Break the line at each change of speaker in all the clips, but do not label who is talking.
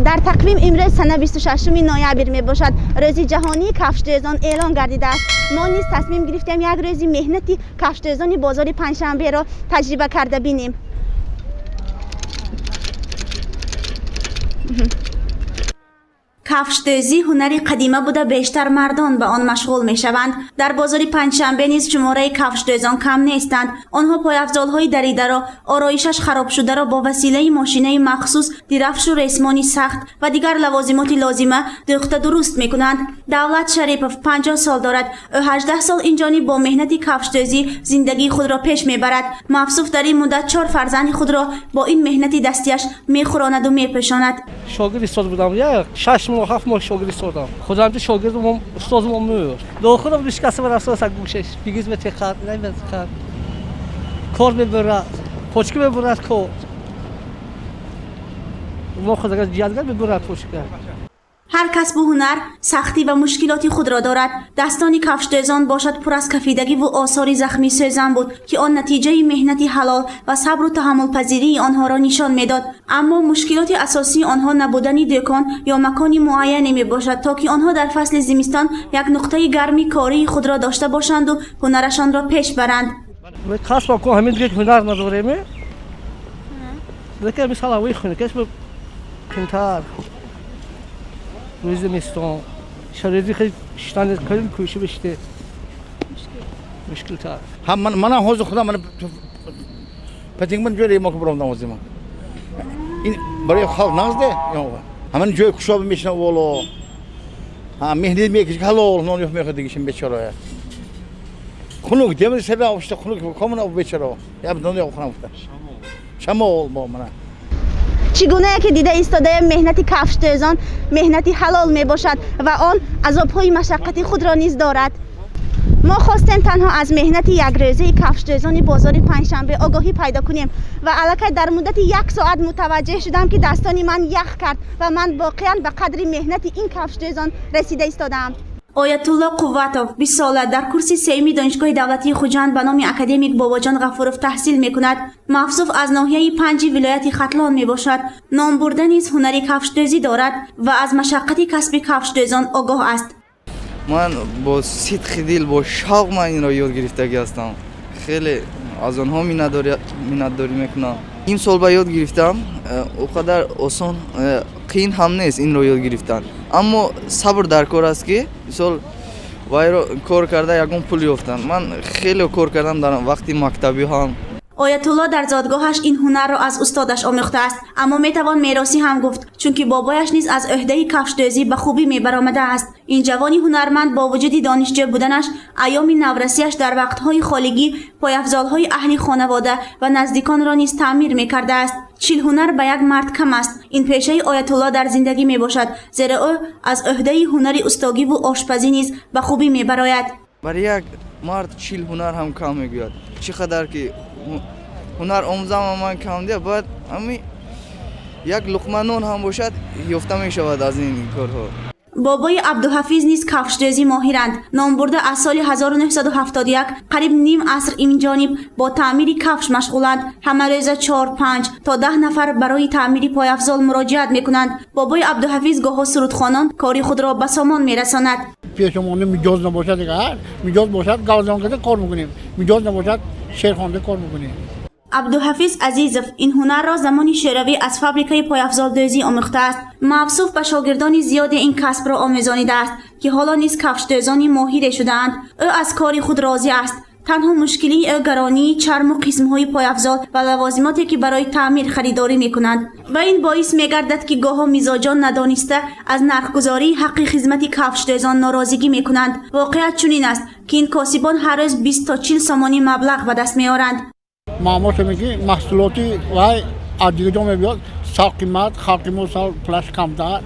در تقویم امروز سنه 26 نوامبر می باشد. روز جهانی کفشدوزان اعلام گردیده است. ما نیز تصمیم گرفتیم یک روز مهنتی کفشدوزان بازار پنجشنبه را تجربه کرده بینیم. کفشدوزی هنری قدیمی بوده، بیشتر مردان به آن مشغول می شوند. در بازار پنجشنبه نیز شماره کفشدوزان کم نیستند. آنها پایافزال‌های دریده را، آرایشش خراب شده را با وسیله ماشینه مخصوص، درفش و ریسمانی سخت و دیگر لوازمات لازمه دوخته درست می کنند. دولت شریپوف 50 سال دارد. او 18 سال اینجانی با مهنت کفشدوزی زندگی خود را پیش می برد. موصوف در این مدت 4 فرزند خود را با این مهنت دستیش می خوراند و می پوشاند.
شاگرد استاد بودم، یک 6 ماه 7 ماه شاگرد استادم. خودم شاگردم استادم بود. داخلم بیش کسی من افسوس گوشش بگیز به تخت نمیاد کار. کار میبرد. پوچکی میبرد کار. ما خودم جیادگر میبرد پوچکی.
هر کسب و هنر سختی و مشکلاتی خود را دارد. دستان کفشدوزان باشد پر از کفیدگی و آثار زخمی سوزن بود که آن نتیجه مهنت حلال و صبر و تحمل پذیری آنها را نشان میداد. اما مشکلات اساسی آنها نبودن دکان یا مکانی معین می باشد تا که آنها در فصل زمستان یک نقطه گرمی کاری خود را داشته باشند و هنرشان را پیش برند.
کسب کو همین دیگه هنر نداریم. دیگه مثلا وی خونه کسب کنتر روز زمستان شرایطی خیلی شتن خیلی کوشش بشته مشکل تر
هم من حوض خودم من پتینگ من جوری ما کبرم نمازی من این برای خالق نازده همین جوی کشاب میشن ولو هم مهندی میکش حلال نون یوم میخواد دیگه بیچاره خنوق دیگه سر آوشته خنوق کاملا بیچاره یا بدون یا خنوق شمال با من
چگونه که دیده ایستاده مهنت کفشدوزان مهنتی حلال می باشد و آن عذاب‌های مشقتی خود را نیز دارد. ما خواستیم تنها از مهنت یک روزه کفشدوزان بازار پنجشنبه آگاهی پیدا کنیم و الکی در مدت 1 ساعت متوجه شدم که دستان من یخ کرد و من واقعا به قدر مهنت این کفشدوزان رسیده ایستادم. آیت الله قوتوف 20 ساله در کورس سیمی دانشگاه دولتی خوجند به نام اکادمیک باباجان غفورов تحصیل می کند. موصوف از ناحیه 5 ولایت ختلان می باشد. نام برده نیز هنری کفشدوزی دارد و از مشقت کسب کفشدوزان آگاه است.
من با صدق دل با شوق من این را یاد گرفتگی هستم. خیلی از آنها می‌نداری میکنم. این سال با یاد گرفتم. اونقدر آسان قین هم نیست این را یاد گرفتن. اما صبر در کار است که سال وای را کار کرده یکم پول یافتن. من خیلی کار کردم در وقتی مکتبی هم.
آیت الله در زادگاهش این هنر را از استادش آموخته است، اما میتوان میراثی هم گفت چون که بابایش نیز از عهده کفشدوزی به خوبی میبرآمده است. این جوانی هنرمند با وجود دانشجو بودنش ایام نورسیش در وقتهای خالگی پایافزال‌های اهل خانواده و نزدیکان را نیز تعمیر میکرده است. چیل هنر به یک مرد کم است. این پیشه آیت الله در زندگی میباشد زیرا او از عهده هنر استاگی و آشپزی نیز به خوبی میبرآید.
برای یک مرد چیل هنر هم کم میگوید. چقدر که هنر آموزم من کم دیه باید همین یک لقمه نان هم باشد یافته می شود از این کارها.
بابای عبدالحفیظ نیز کفشدوزی ماهرند. نام برده از سال 1971 قریب نیم عصر این جانب با تعمیر کفش مشغولند. همه روز 4 5 تا 10 نفر برای تعمیر پایافزال مراجعت میکنند. بابای عبدالحفیظ گاه سرودخوانان کاری خود را به سامان میرساند.
پیشمون میجاز نباشد اگر میجاز باشد گازان کده کار میکنیم، میجاز نباشد شعرخوانده کار میکنیم.
عبدالحفیظ عزیزوف این هنر را زمانی شوروی از فابریکه پایافزال دوزی آموخته است. موصوف به شاگردان زیاد این کسب را آموزانیده است که حالا نیز کفشدوزانی ماهر شده‌اند. او از کاری خود راضی است. تنها مشکلی او گرانی چرم و قسم‌های پایافزال و لوازماتی که برای تعمیر خریداری می‌کنند و این باعث می‌گردد که گاهی میزاجان ندانسته از نرخ‌گذاری حق خدمت کفشدوزان ناراضگی می‌کنند. واقعیت چنین است که این کاسبان هر روز 20 تا 40 سامانی مبلغ به دست می‌آورند.
معمولا میگی محصولاتی وای عادی جا میاد سال قیمت خالقی سال پلاس کم دار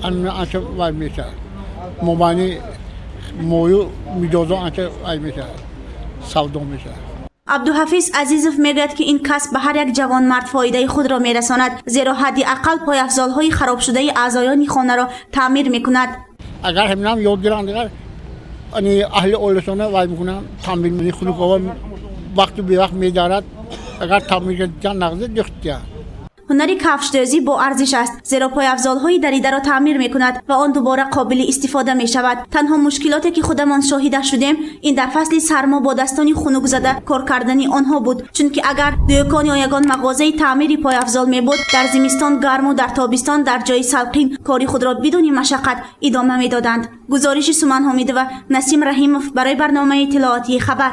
انچه وای میشه مبانی مویو میجازو انچه وای میشه سودو میشه.
عبدالحفیظ عزیزوف میگوید که این کسب به هر یک جوان مرد فایده خود را میرساند زیرا حداقل پایافزال‌های خراب شده اعضایان خانه را تعمیر میکند.
اگر همینم یاد گیرند اگر انی اهل اولشونه وای میکنن تعمیر میکنن وقتی به وقت می‌دارد اگر تعمیر جان نقض دیخته.
هنر کفشدوزی با ارزش است زیرا پایافزال‌های دریده را تعمیر می‌کند و آن دوباره قابل استفاده می‌شود. تنها مشکلاتی که خودمان شاهد شدیم این در فصل سرما با دستان خنک زده کار کردن آنها بود، چون که اگر دکان یا یگان مغازه تعمیر پایافزال می‌بود در زمستان گرم و در تابستان در جای سلقین کاری خود را بدون مشقت ادامه می‌دادند. گزارش سومن حمیدی و نسیم رحیمов برای برنامه اطلاعاتی خبر.